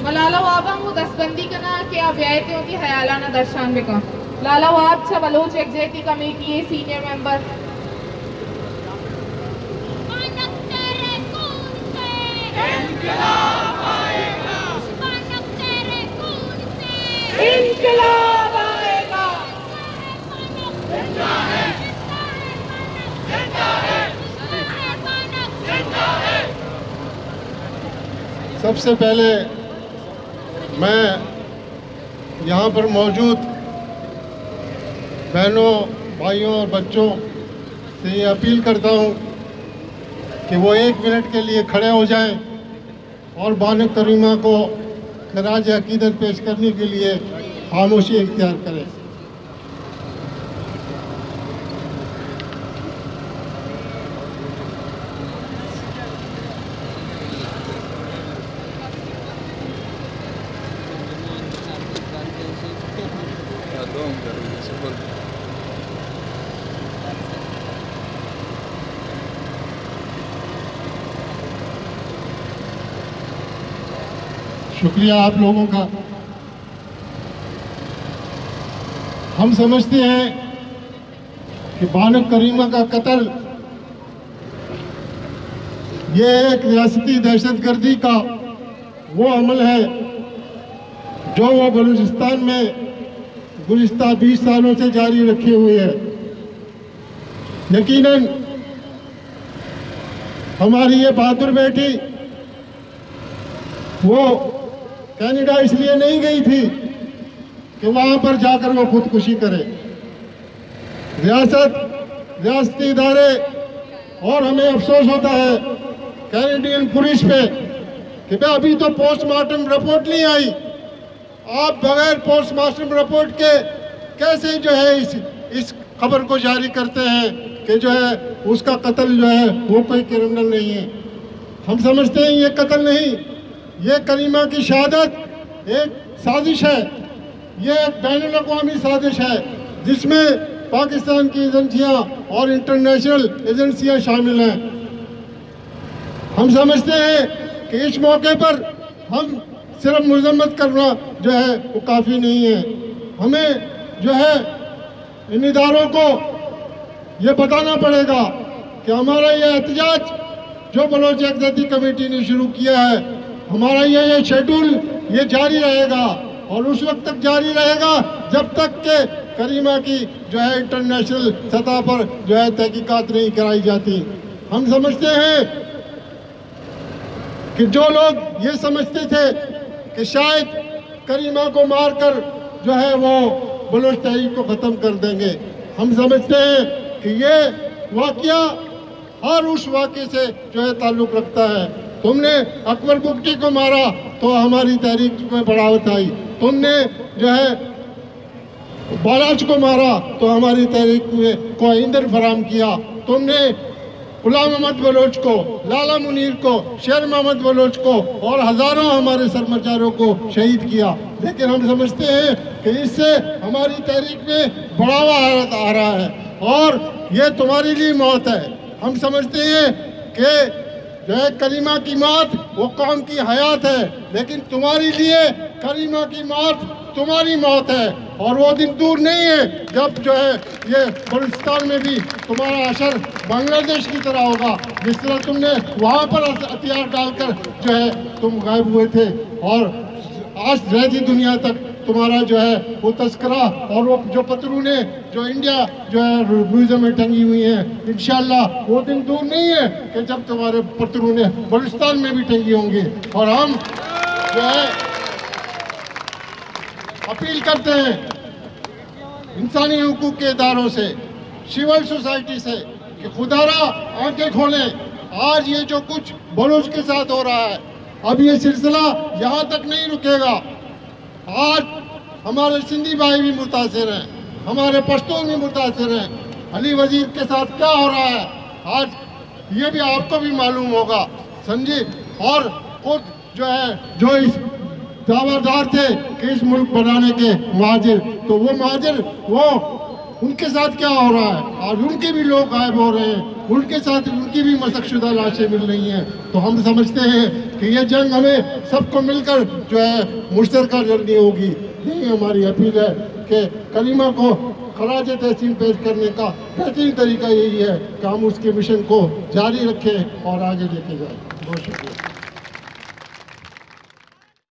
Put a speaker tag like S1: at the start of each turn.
S1: मलाला दस्तबंदी करना के अव्ययतियों की हयालाना दर्शान बेका लाला वाब छ Baloch executive committee senior member इंकलाब आएगा।
S2: सबसे पहले मैं यहाँ पर मौजूद बहनों, भाइयों और बच्चों से ये अपील करता हूँ कि वो 1 मिनट के लिए खड़े हो जाएं और बानक करीमा को खराज अकीदत पेश करने के लिए खामोशी इख्तियार करें। शुक्रिया आप लोगों का। हम समझते हैं कि बानक करीमा का कत्ल ये एक रियासती दहशतगर्दी का वो अमल है जो वो बलूचिस्तान में गुज़िश्ता 20 सालों से जारी रखे हुए है। यकीनन हमारी ये बहादुर बेटी वो कनाडा इसलिए नहीं गई थी कि वहां पर जाकर वो खुदकुशी करे। रियासती इदारे और हमें अफसोस होता है कैनेडियन पुलिस पे कि भाई अभी तो पोस्टमार्टम रिपोर्ट नहीं आई, आप बगैर पोस्टमार्टम रिपोर्ट के कैसे जो है इस खबर को जारी करते हैं कि जो है उसका कत्ल जो है वो कोई क्रिमिनल नहीं है। हम समझते हैं ये कत्ल नहीं, ये करीमा की शहादत एक साजिश है, ये एक बैनुल अक़वामी साजिश है जिसमें पाकिस्तान की एजेंसियां और इंटरनेशनल एजेंसियां शामिल हैं। हम समझते हैं कि इस मौके पर हम सिर्फ मजम्मत करना जो है वो काफ़ी नहीं है। हमें जो है इन इदारों को ये बताना पड़ेगा कि हमारा ये एहतजाज जो बलोच यकजहती कमेटी ने शुरू किया है, हमारा ये शेड्यूल ये जारी रहेगा और उस वक्त तक जारी रहेगा जब तक के करीमा की जो है इंटरनेशनल सतह पर जो है तहकीकात नहीं कराई जाती। हम समझते हैं कि जो लोग ये समझते थे कि शायद करीमा को मारकर जो है वो बलोच तहरीक को ख़त्म कर देंगे, हम समझते हैं कि ये वाक़या हर उस वाक़े से जो है ताल्लुक़ रखता है। तुमने अकबर बुगटी को मारा तो हमारी तहरीक में बढ़ावत आई, तुमने जो है बालाज को मारा तो हमारी तहरीक में को ईंधन फराम किया, तुमने गुलाम अहमद बलोच को, लाला मुनीर को, शेर मोहम्मद बलोच को और हज़ारों हमारे सरमचारों को शहीद किया। लेकिन हम समझते हैं कि इससे हमारी तहरीक में बढ़ावा आ रहा है और ये तुम्हारे लिए मौत है। हम समझते हैं कि जो है करीमा की मौत वो कौम की हयात है, लेकिन तुम्हारे लिए करीमा की मौत तुम्हारी मौत है और वो दिन दूर नहीं है जब जो है ये बलूचिस्तान में भी तुम्हारा असर बांग्लादेश की तरह होगा, जिस तरह तुमने वहाँ पर हथियार डालकर जो है तुम गायब हुए थे और आज रहती दुनिया तक तुम्हारा जो है वो तस्करा और वो जो पतरूने जो इंडिया जो है म्यूजियम में टंगी हुई हैं, इंशाल्लाह वो दिन दूर नहीं है कि जब तुम्हारे पतरूने बलूचिस्तान में भी टंगी होंगी। और हम जो है अपील करते हैं इंसानी हुकूक के इदारों से, सिविल सोसाइटी से कि खुदारा आंखें खोलें। आज ये जो कुछ बलूच के साथ हो रहा है, अब ये सिलसिला यहाँ तक नहीं रुकेगा। आज हमारे सिंधी भाई भी मुतासिर हैं, हमारे पश्तून भी मुतासिर हैं। अली वजीर के साथ क्या हो रहा है आज ये भी आपको भी मालूम होगा, समझे। और खुद जो है जो इस दावादार थे कि इस मुल्क बनाने के महाजिर, तो वो महाजिर वो उनके साथ क्या हो रहा है। आज उनके भी लोग गायब हो रहे हैं, उनके साथ उनकी भी मशकशुदा लाशें मिल रही हैं। तो हम समझते हैं कि ये जंग हमें सबको मिलकर जो है मुश्तरका लड़नी होगी। यही हमारी अपील है कि कलीमा को खराज तहसीन पेश करने का बेहतरीन तरीका यही है कि हम उसके मिशन को जारी रखें और आगे लेके जाएं। बहुत शुक्रिया।